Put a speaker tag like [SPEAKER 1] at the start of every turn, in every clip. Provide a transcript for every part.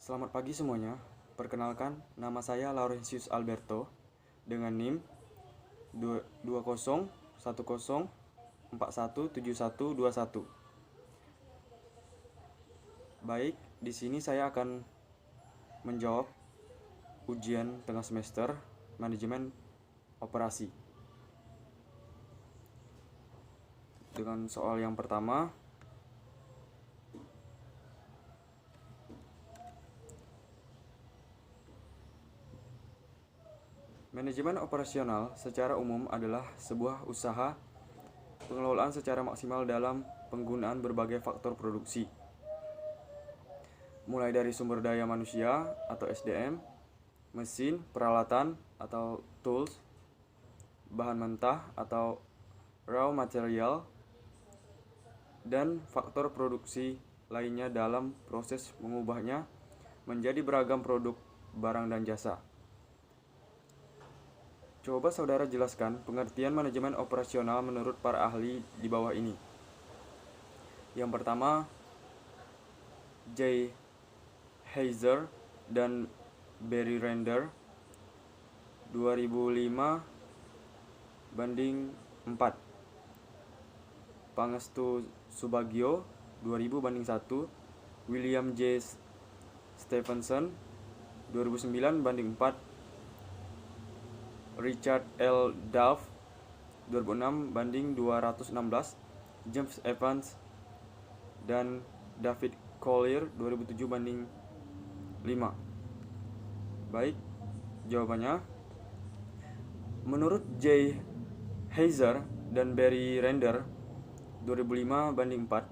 [SPEAKER 1] Selamat pagi semuanya. Perkenalkan, nama saya Laurentius Alberto dengan NIM 2010417121. Baik, di sini saya akan menjawab ujian tengah semester manajemen operasi. Dengan soal yang pertama, manajemen operasional secara umum adalah sebuah usaha pengelolaan secara maksimal dalam penggunaan berbagai faktor produksi, mulai dari sumber daya manusia atau SDM, mesin, peralatan atau tools, bahan mentah atau raw material, dan faktor produksi lainnya dalam proses mengubahnya menjadi beragam produk, barang, dan jasa. Coba saudara jelaskan pengertian manajemen operasional menurut para ahli di bawah ini. Yang pertama, J. Heiser dan Barry Render 2005:4, Pangestu Subagio 2000:1, William J. Stephenson 2009:4, Richard L. Duff 2006:216, James Evans dan David Collier 2007:5. Baik, jawabannya menurut J. Heiser dan Barry Render 2005:4,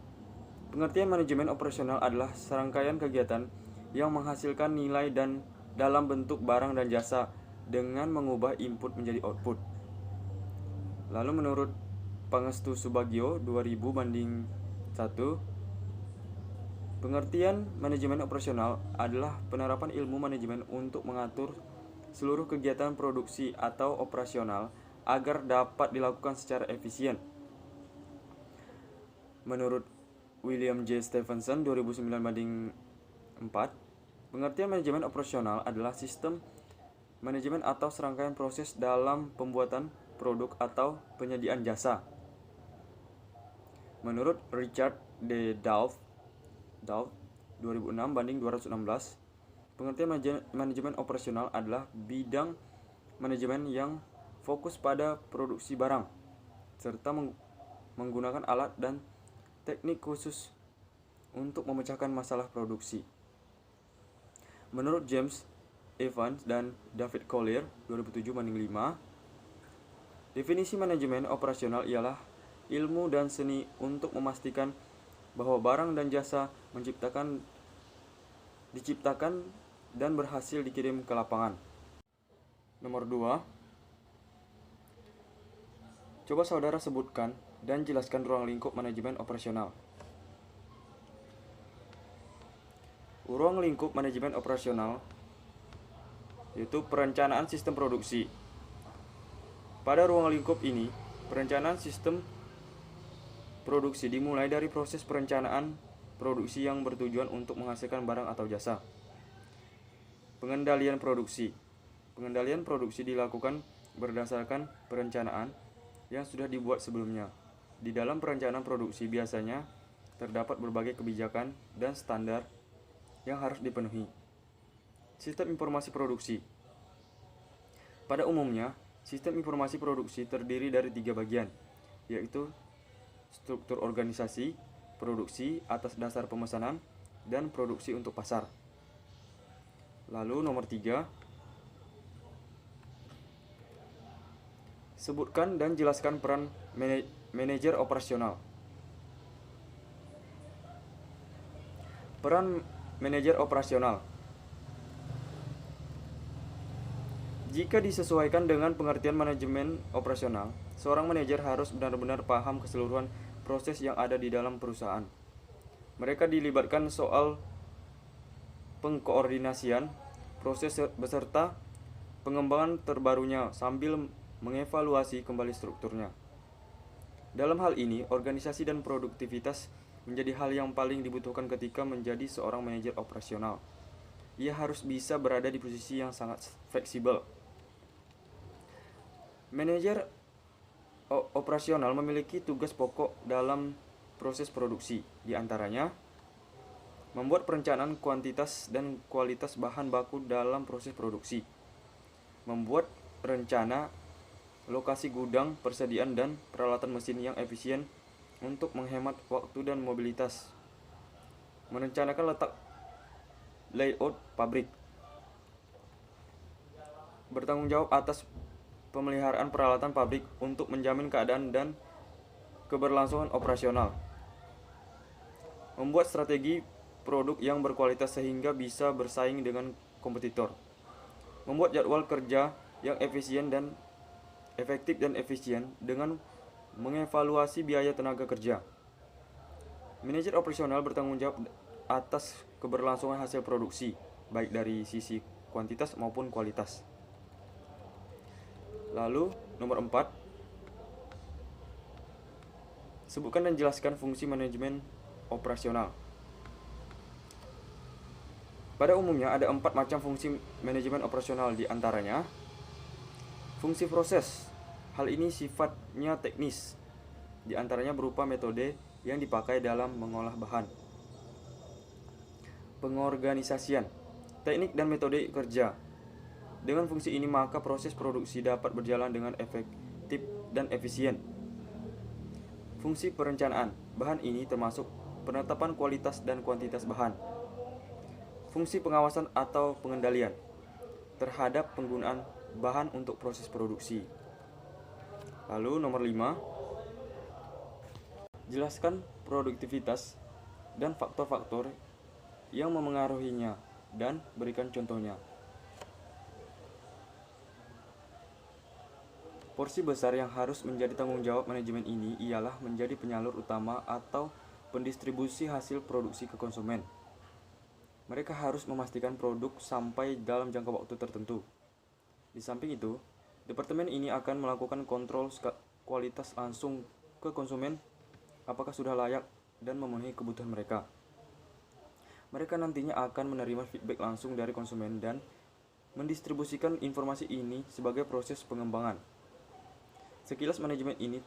[SPEAKER 1] pengertian manajemen operasional adalah serangkaian kegiatan yang menghasilkan nilai dan dalam bentuk barang dan jasa dengan mengubah input menjadi output. Lalu menurut Pangestu Subagio 2000:1, pengertian manajemen operasional adalah penerapan ilmu manajemen untuk mengatur seluruh kegiatan produksi atau operasional agar dapat dilakukan secara efisien. Menurut William J. Stephenson 2009:4, pengertian manajemen operasional adalah sistem manajemen atau serangkaian proses dalam pembuatan produk atau penyediaan jasa. Menurut Richard D. Duff 2006:216, pengertian manajemen operasional adalah bidang manajemen yang fokus pada produksi barang serta menggunakan alat dan teknik khusus untuk memecahkan masalah produksi. Menurut James Evans dan David Collier 2007:5, definisi manajemen operasional ialah ilmu dan seni untuk memastikan bahwa barang dan jasa diciptakan dan berhasil dikirim ke lapangan. Nomor 2. Coba saudara sebutkan dan jelaskan ruang lingkup manajemen operasional. Ruang lingkup manajemen operasional yaitu perencanaan sistem produksi. Pada ruang lingkup ini, perencanaan sistem produksi dimulai dari proses perencanaan produksi yang bertujuan untuk menghasilkan barang atau jasa. Pengendalian produksi. Pengendalian produksi dilakukan berdasarkan perencanaan yang sudah dibuat sebelumnya. Di dalam perencanaan produksi biasanya terdapat berbagai kebijakan dan standar yang harus dipenuhi. Sistem informasi produksi. Pada umumnya, sistem informasi produksi terdiri dari 3 bagian, yaitu struktur organisasi, produksi atas dasar pemesanan, dan produksi untuk pasar. Lalu nomor 3, sebutkan dan jelaskan peran manajer operasional. Peran manajer operasional. Jika disesuaikan dengan pengertian manajemen operasional, seorang manajer harus benar-benar paham keseluruhan proses yang ada di dalam perusahaan. Mereka dilibatkan soal pengkoordinasian proses beserta pengembangan terbarunya sambil mengevaluasi kembali strukturnya. Dalam hal ini, organisasi dan produktivitas menjadi hal yang paling dibutuhkan ketika menjadi seorang manajer operasional. ia harus bisa berada di posisi yang sangat fleksibel. Manajer operasional memiliki tugas pokok dalam proses produksi, di antaranya membuat perencanaan kuantitas dan kualitas bahan baku dalam proses produksi, membuat rencana lokasi gudang, persediaan dan peralatan mesin yang efisien untuk menghemat waktu dan mobilitas, merencanakan letak layout pabrik, bertanggung jawab atas pemeliharaan peralatan pabrik untuk menjamin keadaan dan keberlangsungan operasional, membuat strategi produk yang berkualitas sehingga bisa bersaing dengan kompetitor, membuat jadwal kerja yang efisien dan efektif dan efisien dengan mengevaluasi biaya tenaga kerja. Manajer operasional bertanggung jawab atas keberlangsungan hasil produksi, baik dari sisi kuantitas maupun kualitas. Lalu, nomor 4, sebutkan dan jelaskan fungsi manajemen operasional. Pada umumnya ada 4 macam fungsi manajemen operasional, di antaranya fungsi proses. Hal ini sifatnya teknis, di antaranya berupa metode yang dipakai dalam mengolah bahan. Pengorganisasian, teknik dan metode kerja. Dengan fungsi ini maka proses produksi dapat berjalan dengan efektif dan efisien. Fungsi perencanaan, bahan ini termasuk penetapan kualitas dan kuantitas bahan. Fungsi pengawasan atau pengendalian terhadap penggunaan bahan untuk proses produksi. Lalu nomor 5, jelaskan produktivitas dan faktor-faktor yang memengaruhinya dan berikan contohnya. Porsi besar yang harus menjadi tanggung jawab manajemen ini ialah menjadi penyalur utama atau pendistribusi hasil produksi ke konsumen. Mereka harus memastikan produk sampai dalam jangka waktu tertentu. Di samping itu, departemen ini akan melakukan kontrol kualitas langsung ke konsumen apakah sudah layak dan memenuhi kebutuhan mereka. Mereka nantinya akan menerima feedback langsung dari konsumen dan mendistribusikan informasi ini sebagai proses pengembangan. Sekilas manajemen ini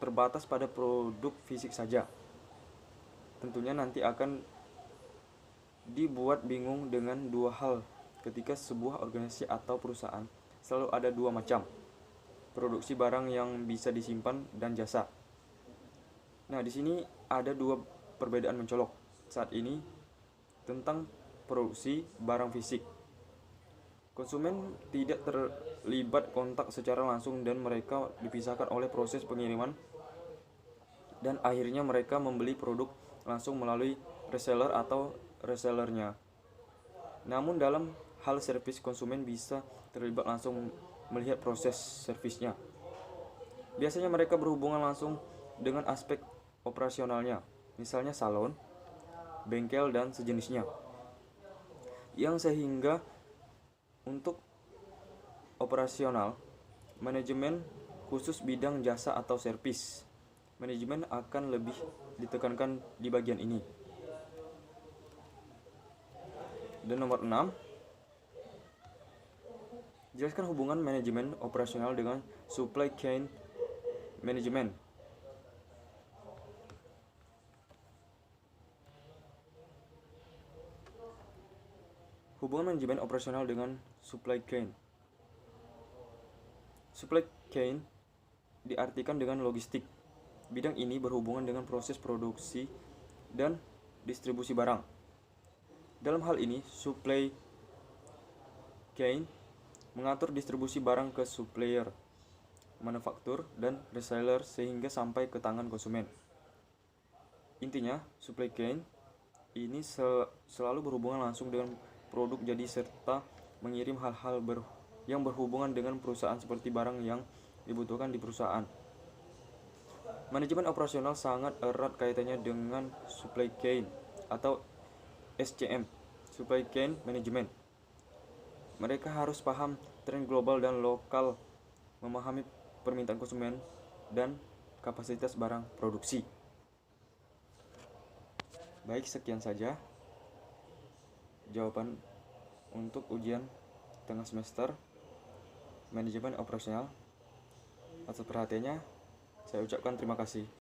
[SPEAKER 1] terbatas pada produk fisik saja. Tentunya nanti akan dibuat bingung dengan dua hal ketika sebuah organisasi atau perusahaan selalu ada dua macam, produksi barang yang bisa disimpan dan jasa. Nah, di sini ada dua perbedaan mencolok saat ini tentang produksi barang fisik. Konsumen tidak terlibat kontak secara langsung dan mereka dipisahkan oleh proses pengiriman dan akhirnya mereka membeli produk langsung melalui reseller atau resellernya. Namun dalam hal servis, konsumen bisa terlibat langsung melihat proses servisnya. Biasanya mereka berhubungan langsung dengan aspek operasionalnya, misalnya salon, bengkel dan sejenisnya, yang sehingga untuk operasional manajemen khusus bidang jasa atau servis, manajemen akan lebih ditekankan di bagian ini. Dan nomor 6, jelaskan hubungan manajemen operasional dengan supply chain management. Hubungan manajemen operasional dengan supply chain. Supply chain diartikan dengan logistik. Bidang ini berhubungan dengan proses produksi dan distribusi barang. Dalam hal ini, supply chain mengatur distribusi barang ke supplier, manufaktur, dan reseller sehingga sampai ke tangan konsumen. Intinya, supply chain ini selalu berhubungan langsung dengan produk jadi serta mengirim hal-hal yang berhubungan dengan perusahaan seperti barang yang dibutuhkan di perusahaan. Manajemen operasional sangat erat kaitannya dengan supply chain atau SCM, supply chain management. Mereka harus paham tren global dan lokal, memahami permintaan konsumen dan kapasitas barang produksi. Baik, sekian saja jawaban untuk ujian tengah semester manajemen operasional. Atas perhatiannya, saya ucapkan terima kasih.